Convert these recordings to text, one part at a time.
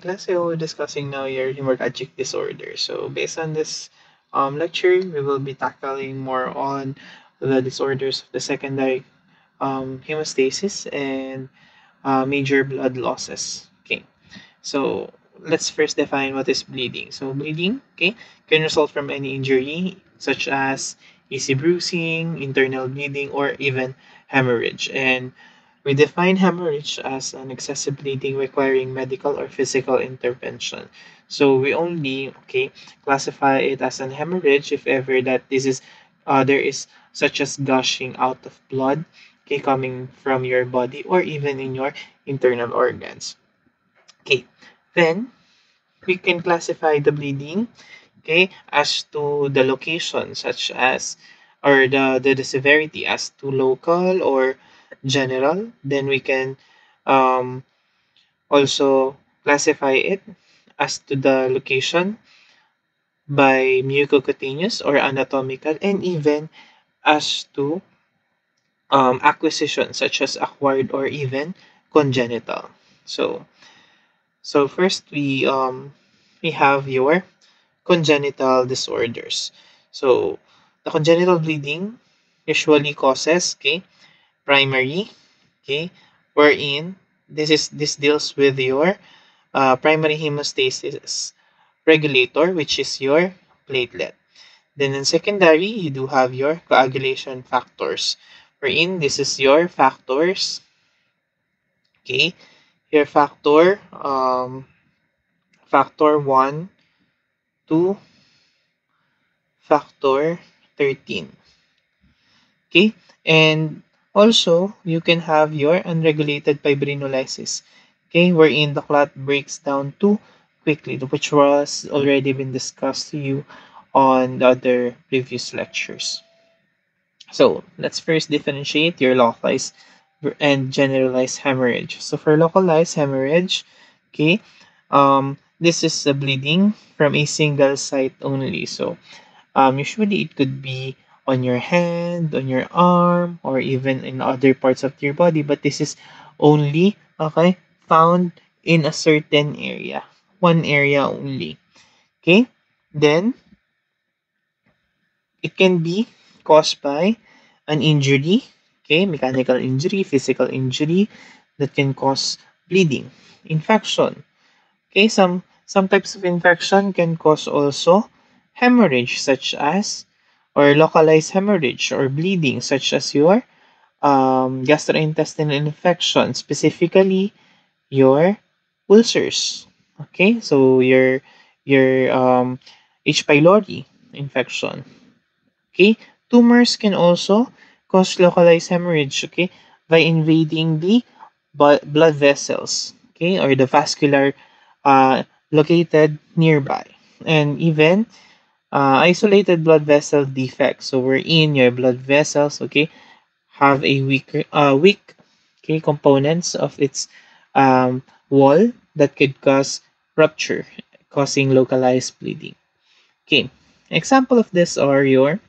class, so we're discussing now your hemorrhagic disorder. So based on this lecture, we will be tackling more on the disorders of the secondary hemostasis and major blood losses. Okay, so let's first define what is bleeding. So bleeding, okay, can result from any injury such as easy bruising, internal bleeding, or even hemorrhage. And we define hemorrhage as an excessive bleeding requiring medical or physical intervention. So we only classify it as an hemorrhage if ever that this is there is such as gushing out of blood coming from your body or even in your internal organs. Okay, then we can classify the bleeding as to the location such as or the severity as to local or general. Then we can um, also classify it as to the location by mucocutaneous or anatomical, and even as to acquisition such as acquired or even congenital. So first we have your congenital disorders. So the congenital bleeding usually causes primary, okay, wherein this deals with your primary hemostasis regulator, which is your platelet. Then in secondary, you do have your coagulation factors, wherein this is your factors, okay, your factor 1 to factor 13. Okay? And also, you can have your unregulated fibrinolysis, okay, wherein the clot breaks down too quickly, which was already been discussed to you on the other previous lectures. So, let's first differentiate your localized and generalized hemorrhage. So, for localized hemorrhage, okay, this is a bleeding from a single site only. So, usually it could be on your hand, on your arm, or even in other parts of your body, but this is only found in a certain area, one area only. Okay, then it can be caused by an injury, okay, mechanical injury, physical injury that can cause bleeding, infection. Okay, some types of infection can cause also hemorrhage, such as or localized hemorrhage or bleeding, such as your gastrointestinal infection, specifically your ulcers. Okay, so your H. pylori infection. Okay, tumors can also cause localized hemorrhage. Okay, by invading the blood vessels. Okay, or the vascular located nearby, and even isolated blood vessel defects. So we're in your blood vessels, have a weak components of its wall that could cause rupture, causing localized bleeding. Okay, example of this are your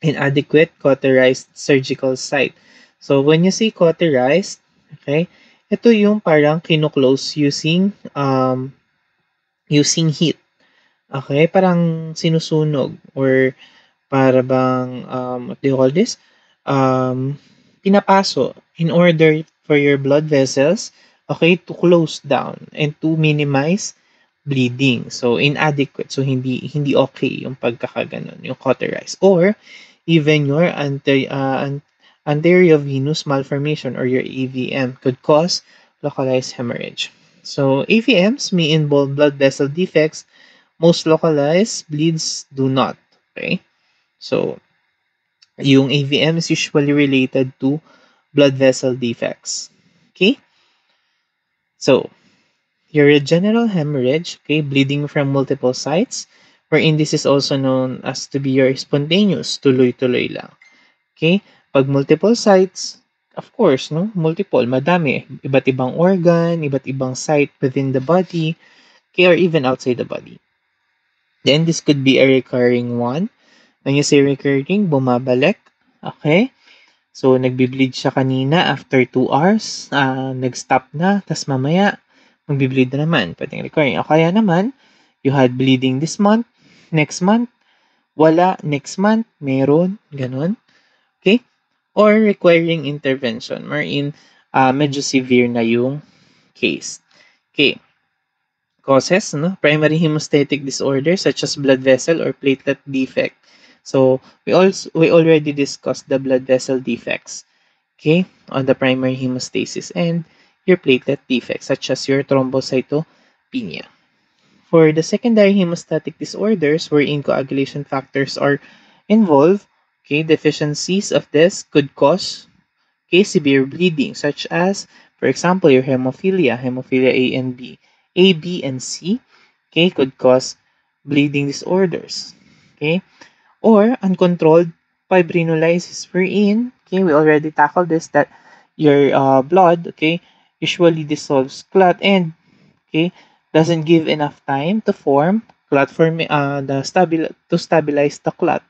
inadequate cauterized surgical site. So when you say cauterized, ito yung parang kino-close using heat. Okay, parang sinusunog or para bang what do you call this? Pinapaso in order for your blood vessels, to close down and to minimize bleeding. So inadequate. So hindi okay yung pagkakaganon, yung cauterized, or even your anteriovenous malformation or your AVM could cause localized hemorrhage. So AVMs may involve blood vessel defects. Most localized bleeds do not. Okay? So, yung AVM is usually related to blood vessel defects. Okay? So, your general hemorrhage, bleeding from multiple sites, wherein this is also known as to be your spontaneous, tuloy-tuloy lang. Okay? Pag multiple sites, of course, no? Multiple, madami. Iba't ibang organ, iba't ibang site within the body, or even outside the body. Then, this could be a recurring one. When you say recurring, bumabalik. Okay? So, nagbi-bleed siya kanina after 2 hours. Nag-stop na. Tas mamaya, magbi-bleed na naman, pwedeng recurring. O kaya naman, you had bleeding this month, next month, wala, next month, meron, ganun. Okay? Or requiring intervention, wherein medyo severe na yung case. Okay. Causes, no? Primary hemostatic disorder such as blood vessel or platelet defect. So, we already discussed the blood vessel defects, okay, on the primary hemostasis and your platelet defects such as your thrombocytopenia. For the secondary hemostatic disorders wherein coagulation factors are involved, okay, deficiencies of this could cause, okay, severe bleeding such as, for example, your hemophilia A and B. A, B, and C, okay, could cause bleeding disorders, okay, or uncontrolled fibrinolysis wherein, okay, we already tackled this, that your blood, okay, usually dissolves clot and, okay, doesn't give enough time to form clot to stabilize the clot,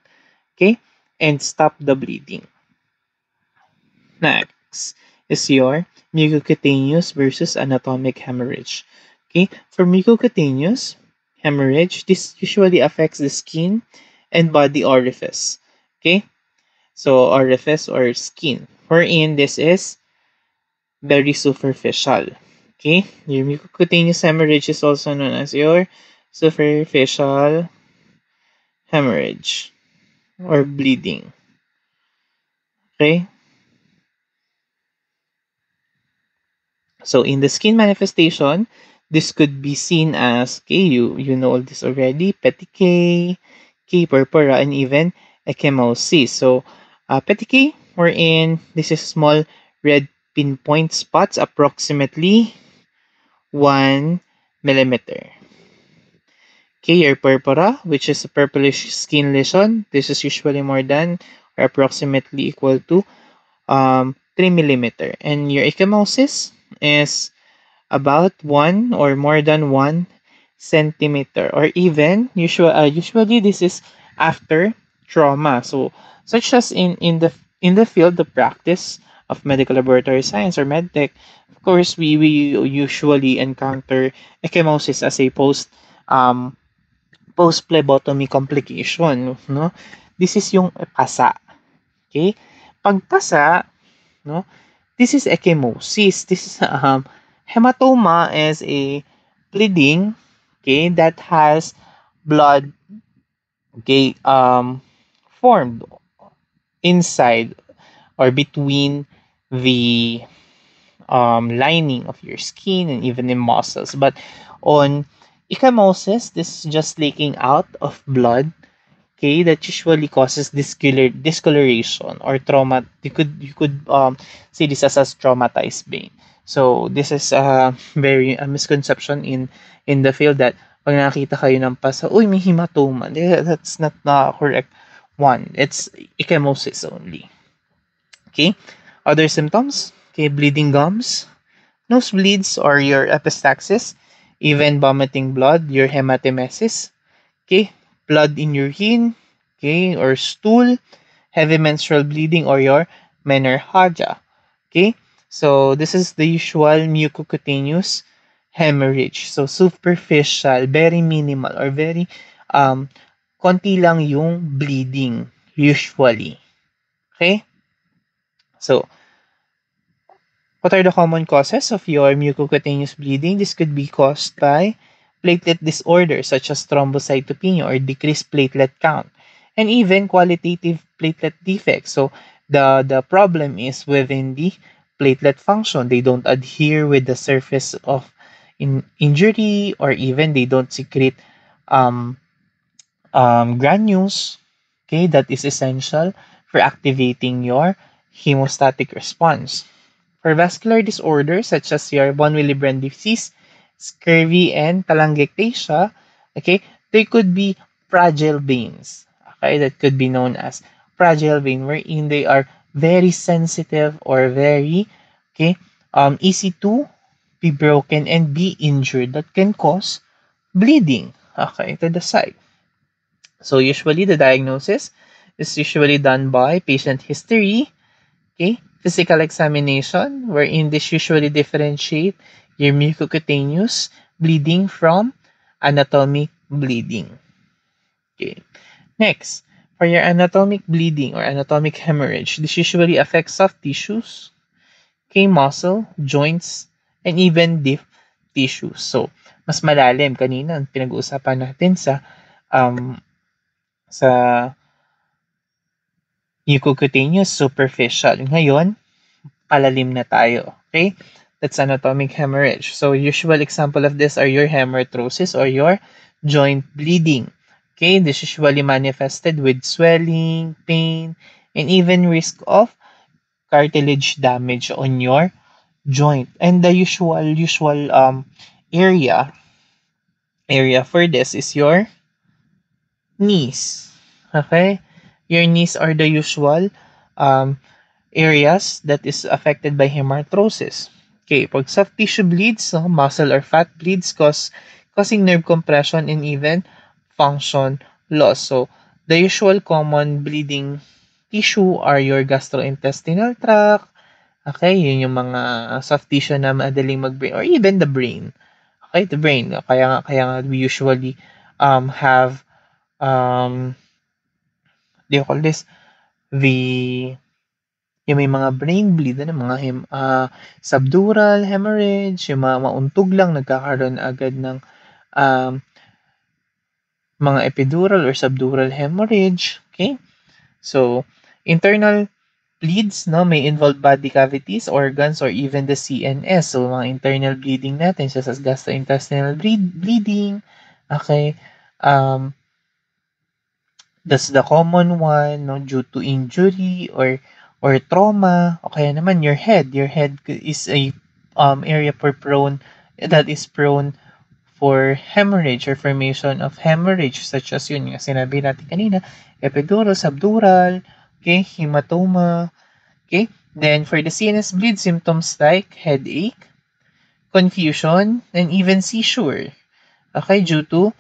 okay, and stop the bleeding. Next is your mucocutaneous versus anatomic hemorrhage. Okay, for mucocutaneous hemorrhage, this usually affects the skin and body orifice. Okay, so orifice or skin, wherein this is very superficial. Okay, your mucocutaneous hemorrhage is also known as your superficial hemorrhage or bleeding. Okay, so in the skin manifestation, this could be seen as, okay, you know all this already, petechia, purpura, and even ecchymosis. So petechia, wherein this is small red pinpoint spots approximately 1 millimeter. Okay, your purpura, which is a purplish skin lesion. This is usually more than or approximately equal to 3 millimeter. And your ecchymosis is about 1 or more than 1 centimeter, or even usually this is after trauma. So such as in the field of practice of medical laboratory science or medtech, of course we usually encounter ecchymosis as a post phlebotomy complication, no? This is yung pasa. Okay? Pagpasa, no? This is ecchymosis. This is hematoma is a bleeding, okay, that has blood, okay, formed inside or between the lining of your skin and even in muscles. But on ecchymosis, this is just leaking out of blood, okay, that usually causes discoloration or trauma. You could see this as a traumatized vein. So this is a misconception in the field that pag nakita kayo ng pasa, uy, may hematoma. That's not the correct one. It's ecchymosis only. Okay. Other symptoms, okay, bleeding gums, nosebleeds or your epistaxis, even vomiting blood, your hematemesis, okay, blood in urine, okay, or stool, heavy menstrual bleeding, or your menorrhagia, okay. So this is the usual mucocutaneous hemorrhage. So superficial, very minimal, or very konti lang yung bleeding usually. Okay? So what are the common causes of your mucocutaneous bleeding? This could be caused by platelet disorders such as thrombocytopenia or decreased platelet count, and even qualitative platelet defects. So the problem is within the platelet function. They don't adhere with the surface of injury, or even they don't secrete um, granules, okay, that is essential for activating your hemostatic response. For vascular disorders such as your von Willebrand disease, scurvy, and telangiectasia, okay, they could be fragile veins, okay, that could be known as fragile vein, wherein they are very sensitive or very, okay, easy to be broken and be injured, that can cause bleeding, okay, to the side. So usually the diagnosis is usually done by patient history, okay, physical examination, wherein this usually differentiate your mucocutaneous bleeding from anatomic bleeding. Okay. Next, for your anatomic bleeding or anatomic hemorrhage, this usually affects soft tissues, okay, muscle, joints, and even deep tissues. So, mas malalim kanina ang pinag-uusapan natin um, sa mucocutaneous superficial. Ngayon, palalim na tayo. Okay? That's anatomic hemorrhage. So, usual example of this are your hemarthrosis or your joint bleeding. Okay? This usually manifested with swelling, pain, and even risk of cartilage damage on your joint. And the usual area for this is your knees. Okay? Your knees are the usual um, areas that is affected by hemarthrosis. Okay, pag soft tissue bleeds, no, muscle or fat bleeds causing nerve compression and even function loss. So, the usual common bleeding tissue are your gastrointestinal tract. Okay, yun yung mga soft tissue na madaling mag-brain or even the brain. Okay, the brain. Kaya nga we usually have do you call this? The yung may mga brain bleed, ano, mga subdural hemorrhage, yung mga mauntog lang, nagkakaroon agad ng um, mga epidural or subdural hemorrhage. Okay? So, internal bleeds, no, may involve body cavities, organs, or even the CNS. So, mga internal bleeding natin, such as gastrointestinal bleeding. Okay? That's the common one, no, due to injury or trauma. O kaya naman your head. Your head is a area that is prone for hemorrhage or formation of hemorrhage, such as yun yung sinabi natin kanina, epidural, subdural, okay, hematoma, okay. Then for the CNS bleed, symptoms like headache, confusion, and even seizure. Okay, due to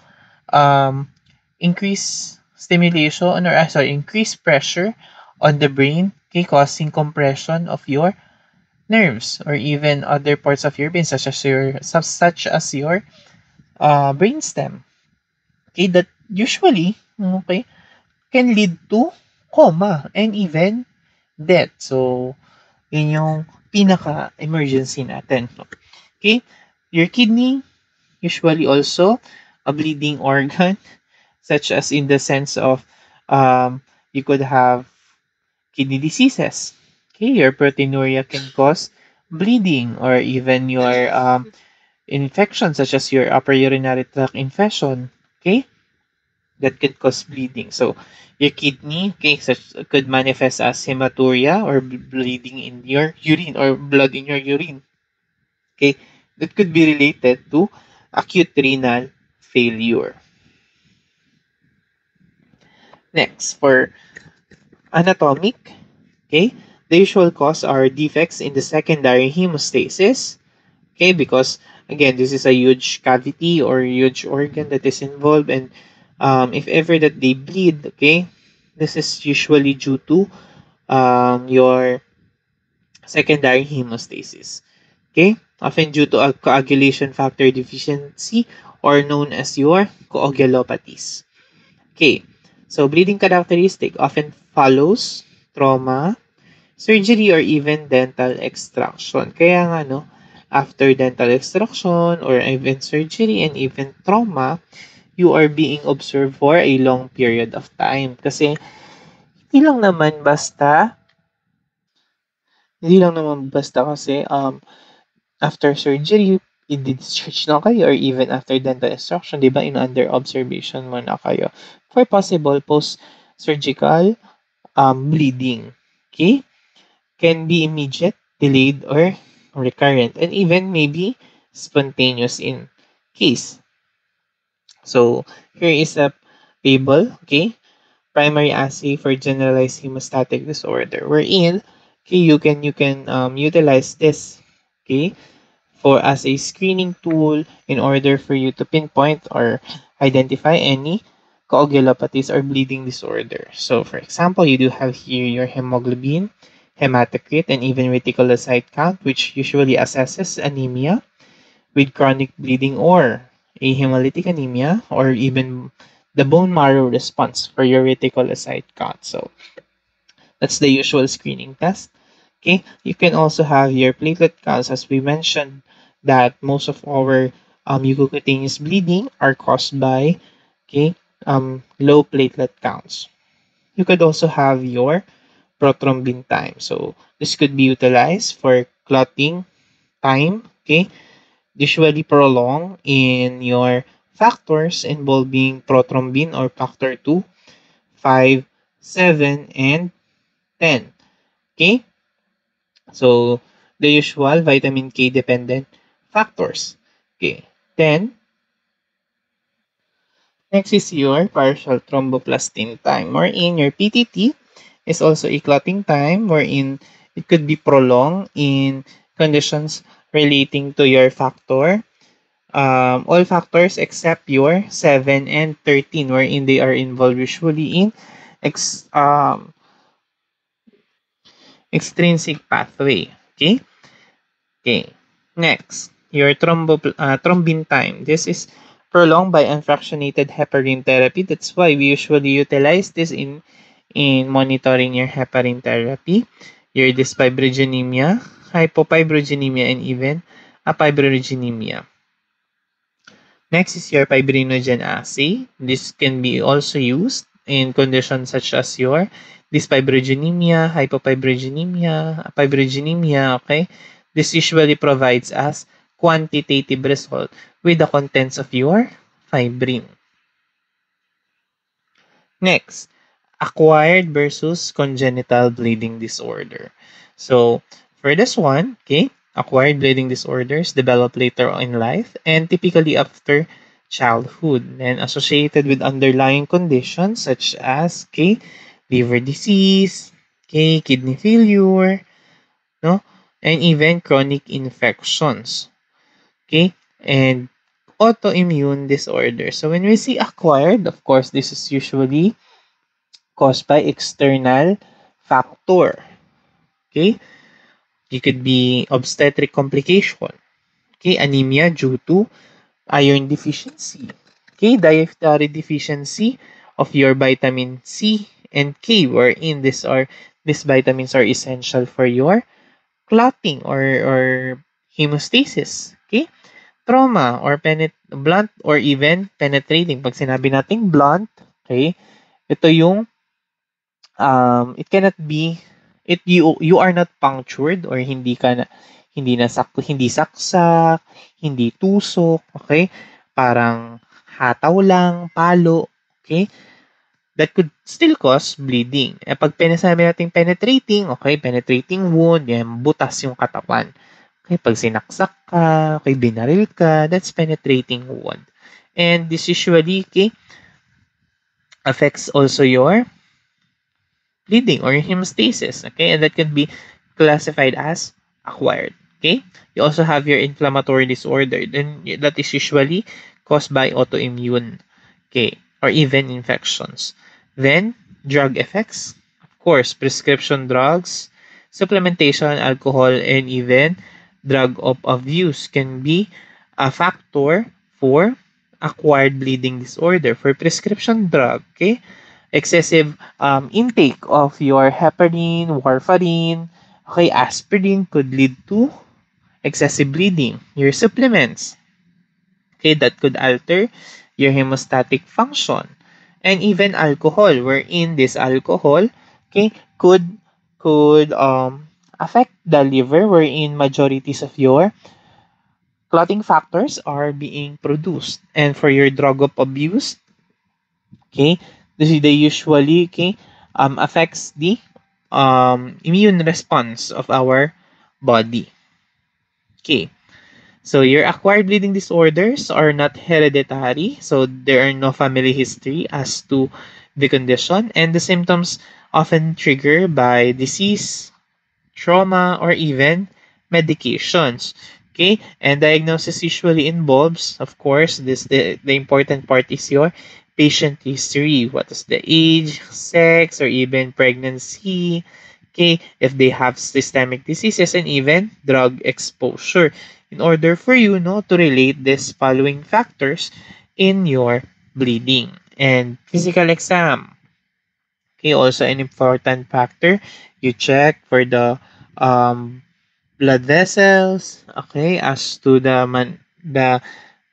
um, increased stimulation or increased pressure on the brain, okay, causing compression of your nerves or even other parts of your brain such as your brainstem. Okay, that usually, okay, can lead to coma and even death. So, yun yung pinaka-emergency natin. Okay, your kidney usually also a bleeding organ, such as in the sense of you could have kidney diseases. Okay, your proteinuria can cause bleeding or even your infection, such as your upper urinary tract infection. Okay, that could cause bleeding. So, your kidney, okay, could manifest as hematuria or bleeding in your urine or blood in your urine. Okay, that could be related to acute renal failure. Next, for anatomic, okay, the usual cause are defects in the secondary hemostasis, okay, because again, this is a huge cavity or huge organ that is involved, and if ever that they bleed, okay, this is usually due to your secondary hemostasis, okay, often due to a coagulation factor deficiency or known as your coagulopathies. Okay, so bleeding characteristic often follows trauma, surgery, or even dental extraction. Kaya nga, no, after dental extraction or even surgery and even trauma, you are being observed for a long period of time. Kasi hindi lang naman basta, hindi lang naman basta kasi after surgery, i-discharge na kayo or even after dental extraction, di ba, in under observation mo na kayo for possible post-surgical bleeding. Okay? Can be immediate, delayed, or recurrent, and even maybe spontaneous in case. So, here is a table, okay? Primary assay for generalized hemostatic disorder. Wherein, okay, you can utilize this, okay, for as a screening tool in order for you to pinpoint or identify any coagulopathies or bleeding disorder. So, for example, you do have here your hemoglobin, hematocrit, and even reticulocyte count, which usually assesses anemia. with chronic bleeding or a hemolytic anemia or even the bone marrow response for your reticulocyte count. So that's the usual screening test. Okay, you can also have your platelet counts, as we mentioned that most of our mucocutaneous bleeding are caused by okay low platelet counts. You could also have your prothrombin time. So this could be utilized for clotting time. Okay, usually prolong in your factors involving prothrombin or factor 2, 5, 7, and 10. Okay, so the usual vitamin K dependent factors. Okay, then next is your partial thromboplastin time, wherein your PTT is also a clotting time, wherein it could be prolonged in conditions relating to your factor. All factors except your 7 and 13, wherein they are involved usually in ex, um, extrinsic pathway. Okay? Okay. Next, your thrombin time. This is prolonged by unfractionated heparin therapy. That's why we usually utilize this in monitoring your heparin therapy, your dysfibrinogenemia, hypofibrinogenemia, and even afibrinogenemia. Next is your fibrinogen assay. This can be also used in conditions such as your dysfibrinogenemia, hypofibrinogenemia, fibrinogenemia, okay? This usually provides us quantitative result with the contents of your fibrin. Next, acquired versus congenital bleeding disorder. So, for this one, okay, acquired bleeding disorders develop later in life and typically after childhood and associated with underlying conditions such as, okay, liver disease, okay, kidney failure, no, and even chronic infections, okay, and autoimmune disorders. So when we see acquired, of course, this is usually caused by external factor. Okay? It could be obstetric complication. Okay? Anemia due to iron deficiency. Okay? Dietary deficiency of your vitamin C and K, wherein these vitamins are essential for your clotting or hemostasis. Okay? Trauma or blunt or even penetrating. Pag sinabi nating blunt, okay, ito yung it cannot be you are not punctured or hindi saksak, hindi tusok, okay? Parang hataw lang, palo, okay? That could still cause bleeding. Eh, pag pinasabi natin penetrating, okay, penetrating wound, yan, butas yung katawan. Okay, pag sinaksak ka, okay, binaril ka, that's penetrating wound. And this usually, okay, affects also your bleeding or hemostasis, okay? And that can be classified as acquired, okay? You also have your inflammatory disorder, then that is usually caused by autoimmune, okay, or even infections. Then, drug effects, of course, prescription drugs, supplementation, alcohol, and even drug of abuse can be a factor for acquired bleeding disorder. For prescription drug, okay, excessive intake of your heparin, warfarin, okay, aspirin could lead to excessive bleeding. Your supplements, okay, that could alter your hemostatic function. And even alcohol, wherein this alcohol, okay, could affect the liver, wherein majorities of your clotting factors are being produced. And for your drug of abuse, okay, they usually, okay, affects the immune response of our body. Okay, so your acquired bleeding disorders are not hereditary, so there are no family history as to the condition, and the symptoms often triggered by disease, trauma, or even medications. Okay, and diagnosis usually involves, of course, the important part is your patient history. What is the age, sex, or even pregnancy? Okay, if they have systemic diseases and even drug exposure. in order for you to relate these following factors in your bleeding. And physical exam, okay, also an important factor. You check for the um, blood vessels, okay, as to the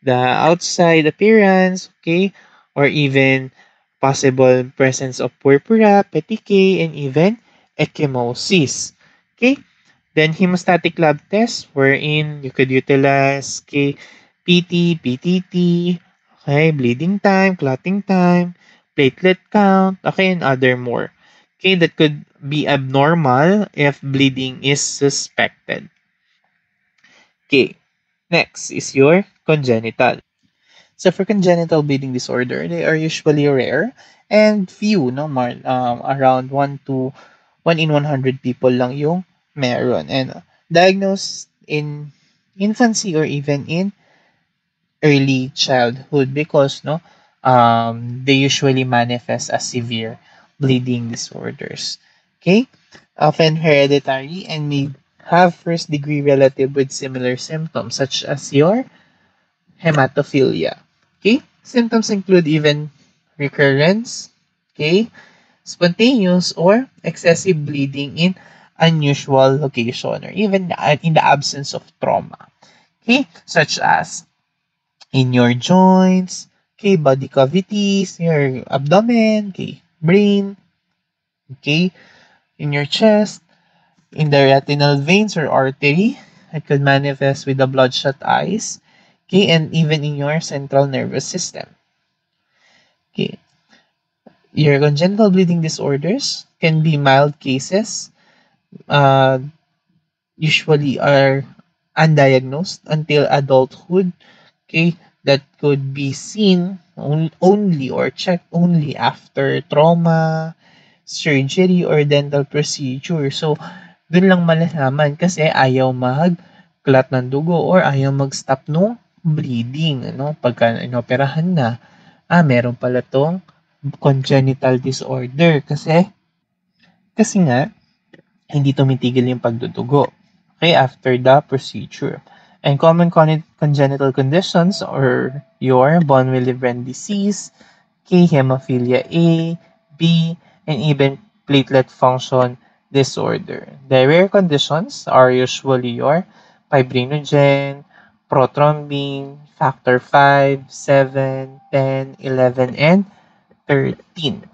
outside appearance, okay, or even possible presence of purpura, petechiae, and even ecchymosis. Okay, then hemostatic lab tests wherein you could utilize PT, PTT, okay, bleeding time, clotting time, platelet count, okay, and other more. Okay, that could be abnormal if bleeding is suspected. Okay, next is your congenital. So for congenital bleeding disorder, they are usually rare and few, no more, around 1 in 100 people lang yung meron, and diagnosed in infancy or even in early childhood because they usually manifest as severe bleeding disorders. Okay, often hereditary and may have first degree relative with similar symptoms such as your hematophilia. Okay? Symptoms include even recurrence, okay, spontaneous or excessive bleeding in unusual location or even in the absence of trauma. Okay? Such as in your joints, okay, body cavities, your abdomen, okay, brain, okay, in your chest, in the retinal veins or artery. It could manifest with the bloodshot eyes, okay, and even in your central nervous system. Okay. Your congenital bleeding disorders can be mild cases, uh, usually are undiagnosed until adulthood, okay, that could be seen only or checked only after trauma, surgery, or dental procedure. So, dun lang malalaman kasi ayaw mag-clot ng dugo or ayaw mag-stop no bleeding. Ano? Pagka inoperahan na, meron pala tong congenital disorder kasi nga hindi tumitigil yung pagdudugo. Okay, after the procedure. And common congenital conditions are your von Willebrand disease, K, hemophilia A, B, and even platelet function disorder. The rare conditions are usually your fibrinogen, prothrombin, factor 5, 7, 10, 11, and 13.